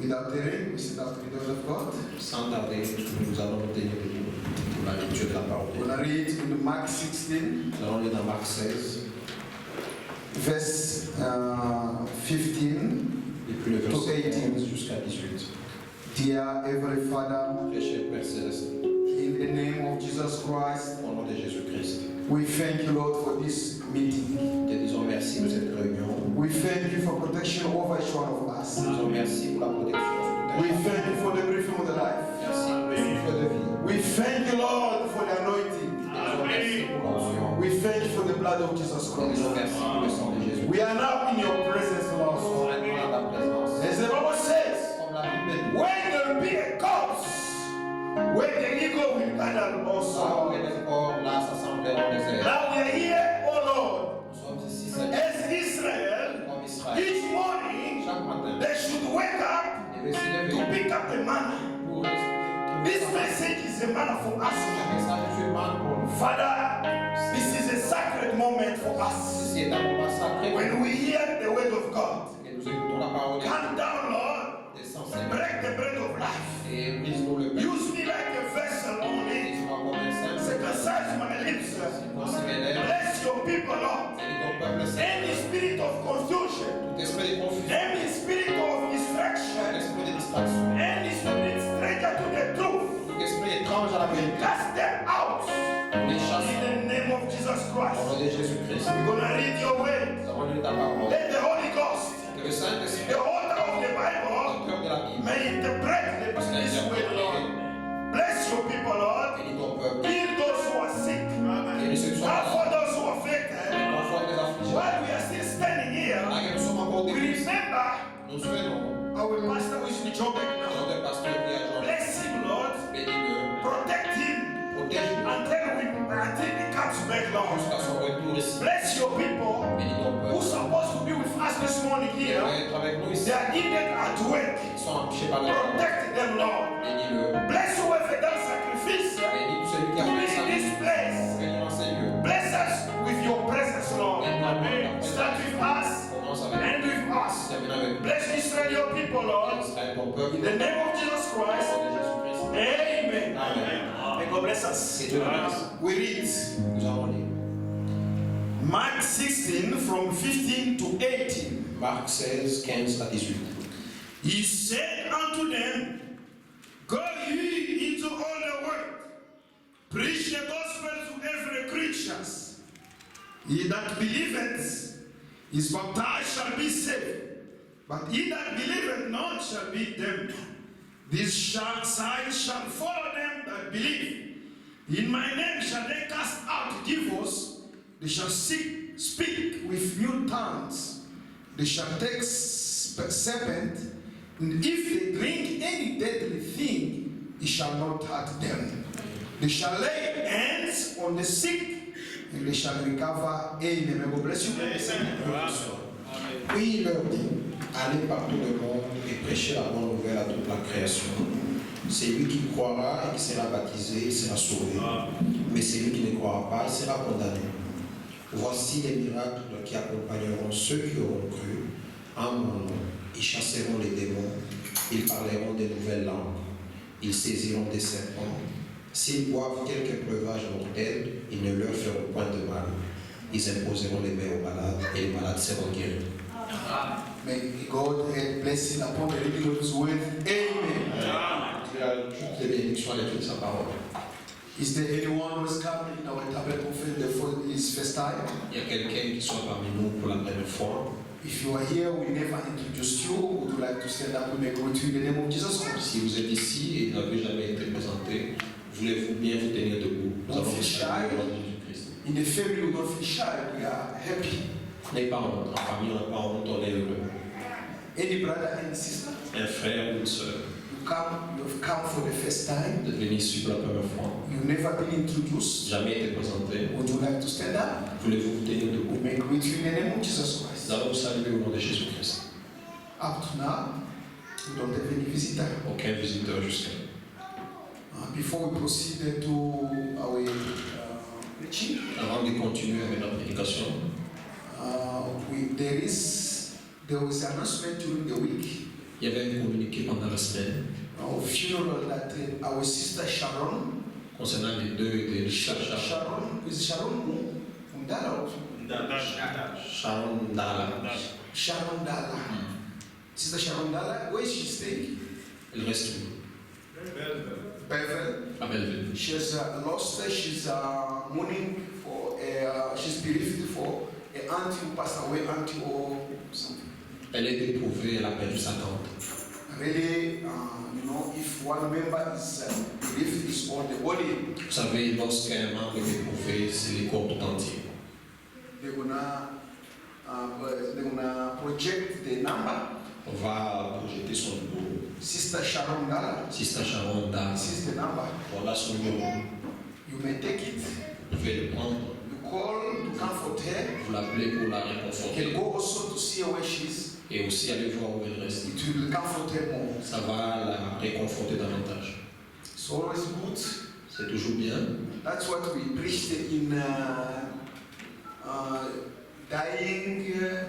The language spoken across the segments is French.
Without delay, we sit out the word of God. Sans tarder, nous allons nous tenir debout pour la lecture de la parole de We're Dieu. going to read in Mark 16, Nous allons lire dans Marc 16, verse 15 depuis le to verset 18. 15 jusqu'à 18. Dear Heavenly Father, Très cher Père Céleste, in the name of Jesus Christ, au nom de Jésus-Christ, we thank you, Lord, for this meeting. te disons merci pour cette réunion. We thank you for protection over each one of us. Nous disons merci pour la protection sur We toute thank you for the breathing of the life. Merci pour le souffle de vie. We thank you, Lord, for the anointing. Nous disons merci pour l'onction. We thank you for the blood of Jesus Nous Christ. disons merci pour le sang de Jésus. We are now in your presence, Nous Lord. sommes maintenant dans ta présence. As the Bible says, Comme la Bible dit, when there will be a corpse, when the eagle will gather là also. où les corps, là s'assembleront les airs. Now we are here, oh Lord, Nous sommes ici, Seigneur, as Israel, comme Israël. each morning Chaque matin, they should wake up devait se to lever pick up the manna. pour This message is a manna for Le us. message musulman pour nous. Father, this is a sacred moment for us. Ceci est un moment sacré When we hear the word of God, que nous écoutons la parole de Dieu. come down, Lord, Descends, Seigneur, break the bread of life. et brise-nous le pain. Use me like a vessel only. Utilise-moi comme un simple. Circumcise my lips. Voici mes lèvres. Bless your people, Lord. Et ton peuple, Any Seigneur. spirit of confusion, Tout esprit de confusion, any spirit of distraction, esprit de distraction, any spirit stranger to the truth, tout esprit étrange à la vérité, cast them out les chasse in the name of Jesus au Christ. nom de Jésus-Christ. We're gonna read your word. Nous avons lu ta parole. Let the Holy Ghost, Que le Saint-Esprit, the author of the au Bible, cœur de la Bible, may interpret this word, Lord. Bless your people, Lord. bénis ton peuple, Heal those who are sick. bénis ceux qui sont malades, Comfort those who are afflicted. conforte les affligés. While we are still standing here, Là que nous sommes encore we d'église, remember nous souhaitons our pastor who is in Jobek now. notre pasteur qui a joint. Bless him, Lord. Bénis-le, Protect him protège-le until he comes back, Lord. jusqu'à son retour ici. Bless your people Bénis ton who peuple. supposed to be with us this morning Qui here. va être avec nous ici. They are needed at work. Ils sont empêchés par le travail. Protect them, Lord. Bénis-le. Bless whoever does sacrifice Bénis tout celui qui a to fait be ça. in this place. Bénis dans ces lieux. Bless us with your presence, Lord. Amen. Start with us Commence avec and with us. termine avec nous. Bless Israel, your people, Lord. Israël, ton peuple. In the name of Jesus Au Christ. nom de Jésus-Christ. Amen. Amen. May God bless us. Et Dieu nous bénisse. We read Nous allons lire Mark 16 from 15 to 18. Marc 16, 15 à 18. He said unto them, Go ye into all the world, preach the gospel to every creature. He that believeth is baptized shall be saved, but he that believeth not shall be damned. These signs shall follow them that believe. In my name shall they cast out devils, they shall speak with new tongues, they shall take serpent, and if they drink any deadly thing, it shall not hurt them. They shall lay hands on the sick, and they shall recover. Amen. May God bless you. Puis il leur dit, allez par tout le monde et prêchez la bonne nouvelle à toute la création. Celui qui croira et qui sera baptisé sera sauvé, mais celui qui ne croira pas sera condamné. Voici les miracles qui accompagneront ceux qui auront cru. En mon nom, ils chasseront les démons, ils parleront de nouvelles langues, ils saisiront des serpents. S'ils boivent quelque breuvage mortel, ils ne leur feront point de mal. Ils imposeront les mains aux malades et les malades seront guéris. May God add blessing upon the reading of His word. Amen. Dieu ajoute les bénédictions à l'étude de sa parole. Is there anyone who has come in our tabernacle for his first time? Il y a quelqu'un qui soit parmi nous pour la première fois. If you are here, we never introduced you. Would you like to stand up and make a greet in the name of Jesus Christ? Si vous êtes ici et vous n'avez jamais été présenté, voulez-vous bien vous tenir debout? Nous allons vous saluer au nom de Jésus-Christ. In the family, we don't feel shy. We are happy. Les parents, en famille, on n'est pas honte, on est heureux. Any brother and sister, Un frère ou une sœur, you've come for the first time. vous êtes venu ici pour la première fois, You've never been introduced. jamais été présenté, Would you like to stand up? voulez-vous vous tenir We debout? may greet you in the name of Jesus Nous Christ. allons vous saluer au nom de Jésus-Christ. Up to now, we don't have any visitor. Aucun visiteur jusqu'à Before we proceed to our preaching, avant de continuer avec la prédication, there was an announcement during the week. Il y avait un communiqué pendant la semaine a funeral that our sister Sharon, concernant les deux de Sharon Mundala, Sharon Dala. Sharon Dala. Sister Sharon Dala, where is she staying? Elle reste où? Bevel. À Belleville. She's lost. She's mourning for. She's bereaved for an auntie who passed away, auntie or something. Elle est déprouvée, elle a perdu sa tante. Really, if one member is bereaved, is all the body. Vous savez, lorsqu'un membre est déprouvé, c'est les corps tout entier. They're gonna project the number. On va projeter son numéro. Sister Sharon Dala. Sister Sharon Dala. This is the number. Voilà son numéro. You may take it. Vous pouvez le prendre. You call to comfort her. Vous l'appelez pour la You can réconforter. go also to see her where she is. Et aussi aller voir où elle reste. It will comfort her more. Ça va la réconforter davantage. It's always good. C'est toujours bien. That's what we preached in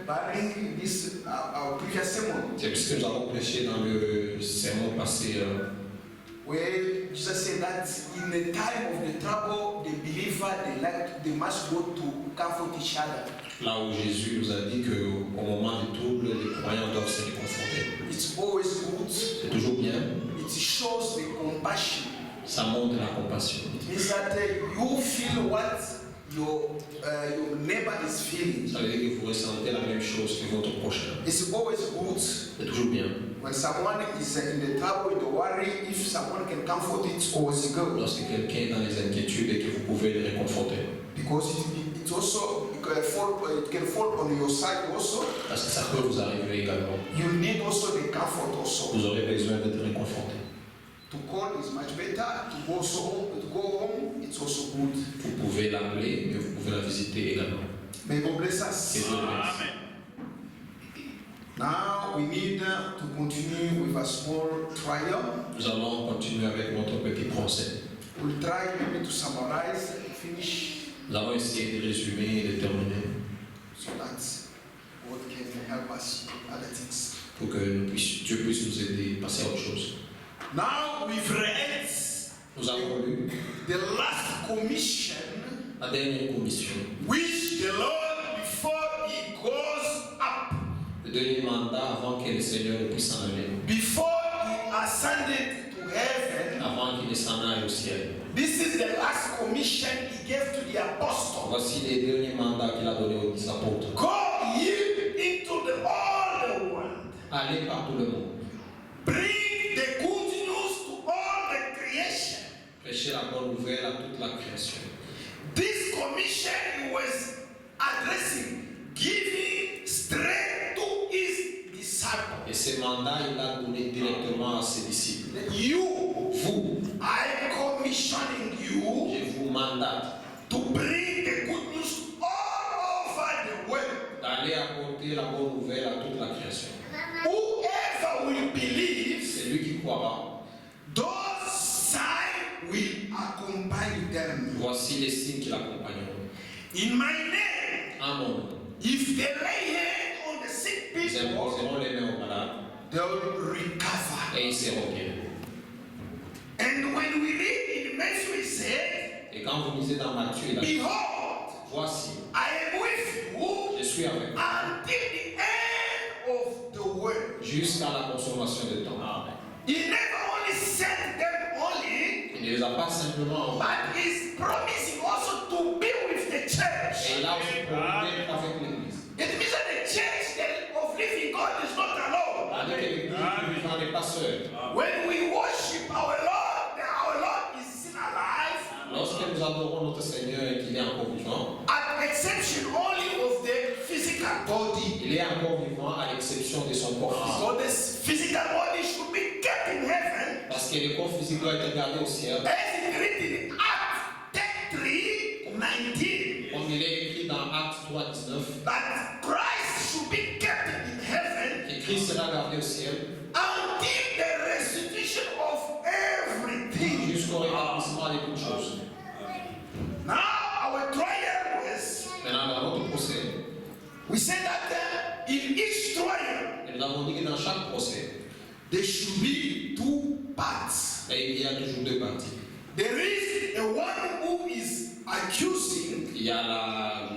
burying this our previous sermon, C'est ce que nous avons prêché dans le sermon passé. where Jesus said that in the time of the trouble, the believer they must go to comfort each other. Là où Jésus nous a dit qu'au moment des troubles, les croyants doivent se réconforter. It's always good. C'est toujours bien. It shows the compassion. Ça montre la compassion. It means that you feel what your neighbor is feeling. Ça veut dire que vous ressentez la même chose que votre prochain. It's always good. C'est toujours bien. When someone is in the trouble, in the worry, if someone can comfort it, it's always good. Lorsque quelqu'un est dans les inquiétudes et que vous pouvez le réconforter. Because it also it can fall on your side also. Parce que ça peut vous arriver également. You need also the comfort also. Vous aurez besoin d'être réconforté. To call is much better. To go home, it's also good. Vous pouvez l'appeler, mais vous pouvez la visiter également. May God bless us. Et Dieu bénisse. Now we need to continue with a small trial. Nous allons continuer avec notre petit procès. We'll try maybe to summarize and finish Nous allons essayer de résumer et de terminer so that God can help us with other things. pour que Dieu puisse nous aider à passer à autre chose. Now we've read Nous avons lu The last commission la dernière commission, which the Lord, before he goes up, le dernier mandat avant que le Seigneur ne puisse s'en aller, before he ascended to heaven, avant qu'il ne s'en aille au ciel. this is the last commission he gave to the apostles. Voici les derniers mandats qu'il a donnés aux apôtres. Go ye into all the world. Allez par tout le monde. Bring the good news to all the creation. Prêchez la bonne nouvelle à toute la création. This commission he was addressing, giving strength to his disciples. Et ces mandats, il l'a donné directement à ses disciples. You, Vous, I commissioning you je vous mandate to bring the good news all over the world. d'aller apporter la bonne nouvelle à toute la création. Whoever will believe, Celui qui croira, those signs will accompany them. voici les signes qui l'accompagneront. In my name, En mon nom, if they lay hand on the sick ils people, imposeront les mains aux malades they will recover. et ils seront guéris. And when we read in Matthew, he said, Et quand vous lisez dans Matthieu, il a dit, behold, voici, I am with you je suis avec vous until the end of the world. jusqu'à la consommation des temps. He never only sent them only, Il ne les a pas simplement envoyés, but he's promising also to be with the et church. il a aussi promis d'être avec l'Église. It means that the church of living God is not alone. Avec l'Église, il n'est pas seul. When we worship our Lord is still alive, Lorsque nous adorons notre Seigneur et qu'il est encore vivant, at exception only of the physical body. il est encore vivant à l'exception de son corps physique. So this physical body should be kept in heaven, Parce que le corps physique doit être gardé au ciel. as it written in Acts 3:19, Comme il est écrit dans Actes 3:19, that Christ should be kept in heaven que Christ sera gardé au ciel until the restitution of everything. jusqu'au rétablissement de toutes choses. Now our trial was, Maintenant, dans notre procès, we said that in each trial, et nous avons dit que dans chaque procès, there should be two parts. Et il y a toujours deux parties. There is a one who is accusing, Il y a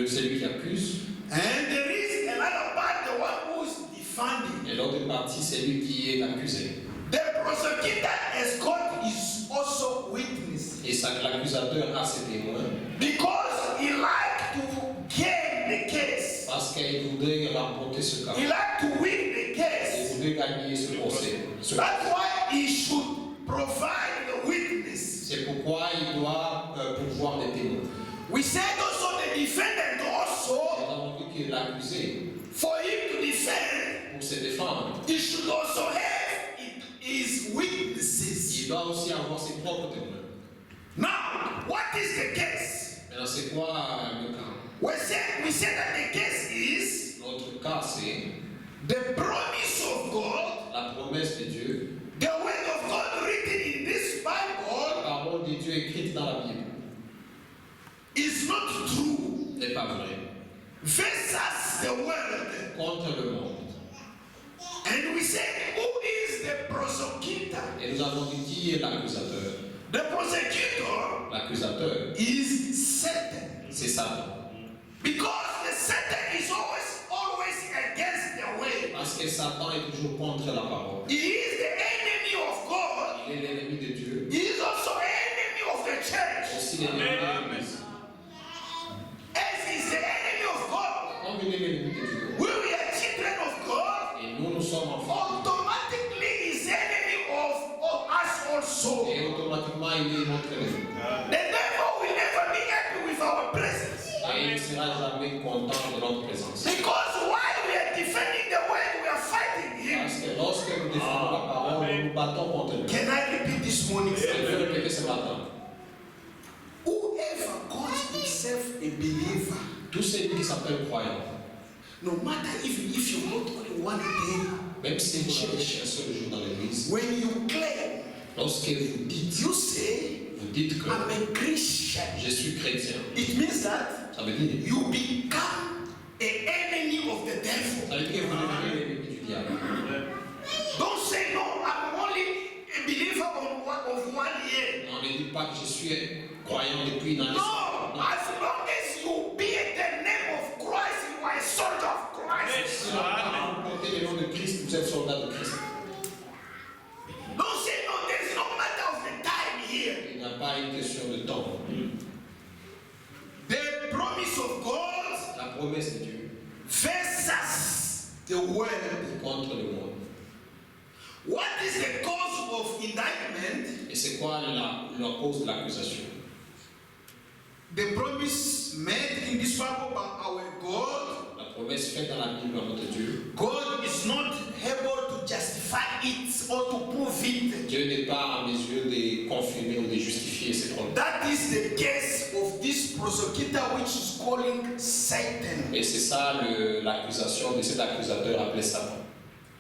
celui qui accuse, and there is another part, the one who is defending. et l'autre partie, c'est lui qui est accusé. The prosecutor has got his also witness Et l'accusateur a ses témoins because he like to gain the case. parce qu'il voudrait remporter ce cas. He like to win the Il case. voudrait gagner ce procès. That's why he should provide the witness. C'est pourquoi il doit pouvoir des témoins. We said also the defendant Nous also, avons dit que l'accusé, for him to defend, pour se défendre, he should also have his witnesses. il doit aussi avoir ses propres témoins. Now, what is the case? Maintenant, c'est quoi le cas? We said that the case is Notre cas, c'est the promise of God, la promesse de Dieu, the word of God written in this la Bible parole de Dieu écrite dans la Bible is not true n'est pas vraie versus the world. contre le monde. And we said, who is the prosecutor? Et nous avons dit qui est l'accusateur. The prosecutor L'accusateur, is Satan. c'est Satan. Because the Satan is always against the way. Parce que Satan est toujours contre la parole. He is the enemy of God. Il est l'ennemi de Dieu, He is also enemy of the church. aussi l'ennemi de l'Église. As he is the enemy of God, Comme il est l'ennemi de Dieu, we are children of God, et nous sommes enfants de automatically is enemy of us also. Dieu, et automatiquement il est notre ennemi. The devil will never be happy with our presence. Et il ne sera jamais content de notre présence. Because while we are defending the word, we are fighting him. Parce que lorsque nous défendons la parole, nous nous battons contre lui. Can I repeat this morning? Je vais répéter ce matin. Whoever calls himself a believer, Tous ceux qui s'appellent croyants, no matter if you not only one day, même si vous n'avez qu'un seul jour dans l'église, when you claim, lorsque vous dites que I'm a Christian, je suis chrétien, it means that ça veut dire you become an enemy of the devil. ça veut dire que vous devenez l'ennemi du diable. Don't say no, I'm only a believer of 1 year. On ne dit pas que je suis croyant depuis une année. No, as long as you bear the name of Christ, you are a soldier of Christ. Si vous portez le nom de Christ, vous êtes soldat de Christ. Don't say no, there's no matter of the time here. Il n'y a pas une question de temps. The promise of God La promesse de Dieu versus the world. contre le monde. What is the cause of indictment? Et c'est quoi la cause de l'accusation? The promise made in this Bible by our God. La promesse faite dans la Bible à notre Dieu. God is not able to justify it or to prove it. Dieu n'est pas en mesure de confirmer ou de justifier ses promesses. That is the case of this prosecutor which is calling Satan. Et c'est ça l'accusation de cet accusateur appelé Satan.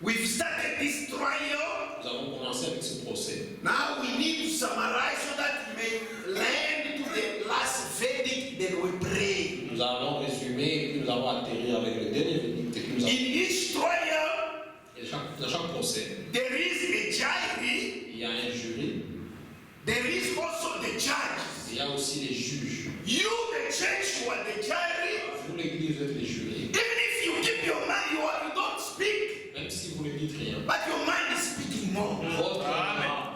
We've started this trial. Nous avons commencé avec ce procès. Now we need to summarize so that we may land to the last verdict, then we pray. Nous allons résumer et puis nous allons atterrir avec le dernier verdict. Et puis nous In allons... each trial, Et dans chaque procès, there is a jury, il y a un jury, there is also the judge. il y a aussi les juges. You, the church, who are the jury, Vous, l'Église, vous êtes les jurés. even if you keep your mind, you don't speak, Même si vous ne dites rien, but your mind is speaking more. votre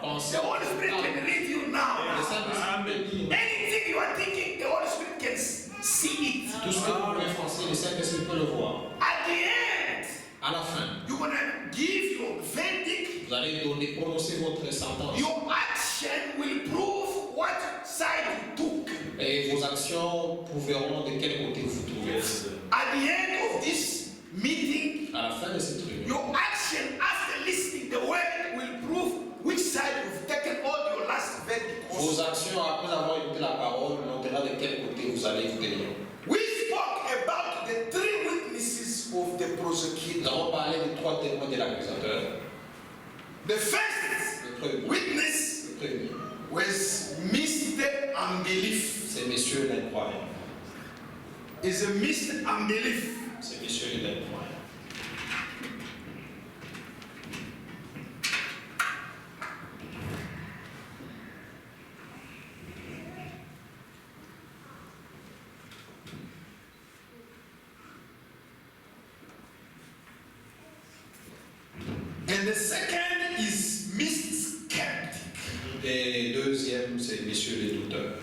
pensée... The Holy Spirit can read you Le now. Saint-Esprit peut lire. Anything you are thinking, the Holy Spirit can see it. Tout ce que vous pouvez penser, le Saint-Esprit peut le voir. At the end, À la fin, you're going to give your verdict. vous allez prononcer votre sentence. Your action will prove what side you took. Et vos actions prouveront de quel côté vous vous trouvez. At the end of this meeting, À la fin de cette réunion, your action after listening the word will prove which side you've taken all your last verdict. vos actions après avoir écouté la parole montrera de quel côté vous allez vous tenir. We spoke about the 3 witnesses of the Nous prosecutor. avons parlé des 3 témoins de l'accusateur. The first Le premier, witness was Mr. Unbelief. c'est Monsieur l'incroyant. Is a Mr. Unbelief. C'est Monsieur l'incroyant. And the second is Mr. Skeptic. Et deuxième, c'est messieurs les douteurs.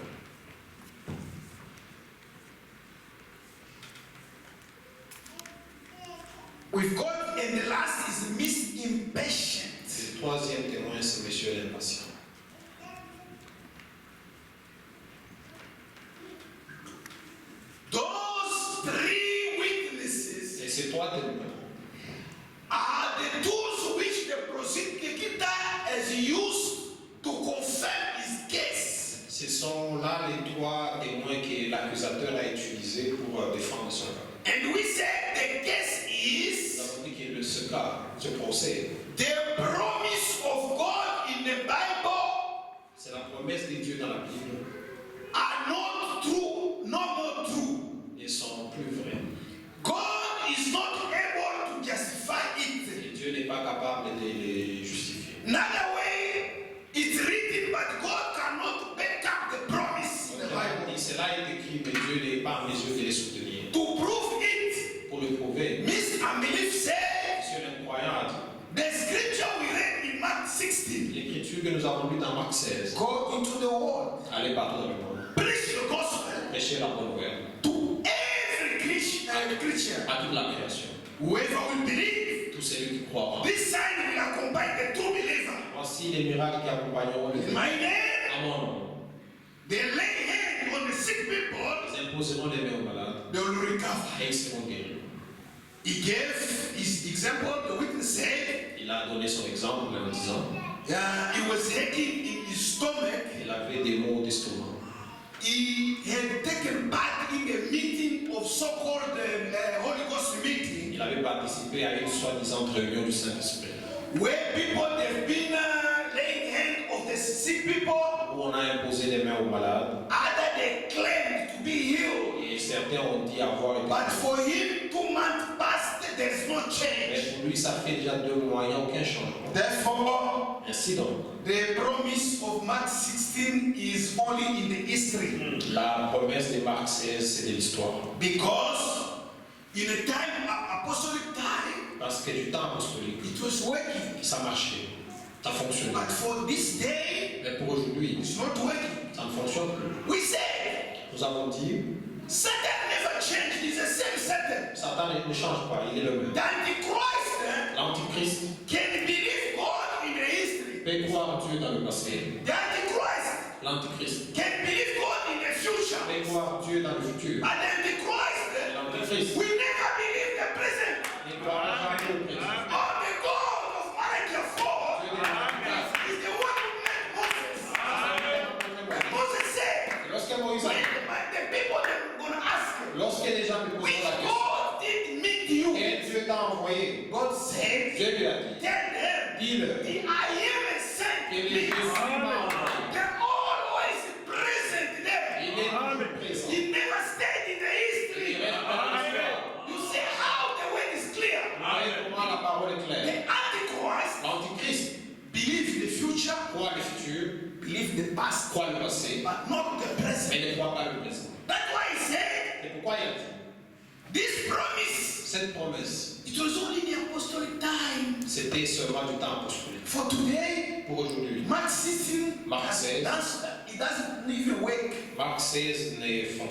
We've got, and the last is Miss Impatient. Le troisième témoin, c'est messieurs l'impatient. Those three witnesses Et ces trois témoins are the tools which the prosecutor has used to confirm his case. ce sont là les trois témoins que l'accusateur a utilisés pour défendre son cas. And we said the case Nous is avons dit que ce cas, ce procès, the promise of God in the Bible c'est la promesse de Dieu dans la Bible. are not true, no more true. Ils sont plus vrais. God is not able to justify it. Et Dieu n'est pas capable de les justifier. Another way, it's written, but God cannot back up the promise in the Bible. Et cela est écrit, mais Dieu n'est pas en mesure de les soutenir. To prove it, Pour le prouver, Miss Unbelief said, Monsieur l'incroyant a dit, the scripture we read in Mark 16, l'écriture que nous avons lue dans Marc 16, go into the world, allez partout dans le monde, preach the gospel prêchez la bonne nouvelle to every creature, à toute la création. whoever will believe. Tous ceux qui croiront. This sign will accompany the true believer. Voici les miracles qui accompagneront les In my name, à mon nom. they lay hand on the sick people, Ils imposeront les mains aux malades they will recover. et ils seront guéris. He gave his example. The witness said, Il a donné son exemple en disant he was aching in his stomach. qu'il avait des maux d'estomac. He had taken part in a meeting of so-called Holy Ghost meeting, Il avait participé à une soi-disant réunion du Saint-Esprit where people have been laying hand of the sick people. où on a imposé les mains aux malades Other they claimed to be healed, et certains ont dit avoir été. but for him 2 months passed. There is no Mais change. pour lui, ça fait déjà 2 mois, il n'y a aucun changement. Therefore, Ainsi donc, the promise of Mark 16 is only in the history, la promesse de Marc 16, c'est de l'histoire. because in a time, apostolic time, Parce que du temps apostolique, it was working. ça marchait, ça fonctionnait. But for this day, Mais pour aujourd'hui, it's not working. ça ne fonctionne plus. We said Nous avons dit, Satan never changed. He's the same Satan. Satan ne change pas, il est le même. The Antichrist L'Antichrist can believe God in the history. peut croire en Dieu dans le passé. The Antichrist L'Antichrist can believe God in the future. peut croire en Dieu dans le futur. But the Antichrist L'Antichrist will never believe the present. ne croira jamais au présent. Oh, the God of Malachi 4 is the one who met Moses. Moses said, Lorsque Moïse a the people that were going to ask him, lorsque les gens me which poseront la question, God did meet you? et Dieu t'a envoyé, God said, Dieu lui a dit, tell them, dis-le, the I am a sent que les me. Dieu m'a envoyé. They're always present there. Il est toujours présent. He never stayed in the Il history. reste dans l'histoire. You see how the word is clear. Voyez comment la parole est The claire. Antichrist L'Antichrist believes the future, croit le futur, believes the past, croit le passé, but not the present. mais ne croit pas le présent. That's why he said, Et pourquoi il a dit this promise, cette promesse? it was only in the apostolic time. C'était seulement du temps apostolique. For today, Pour aujourd'hui, Mark 16, Mark 16. it doesn't even work. Marc 16 ne fonctionne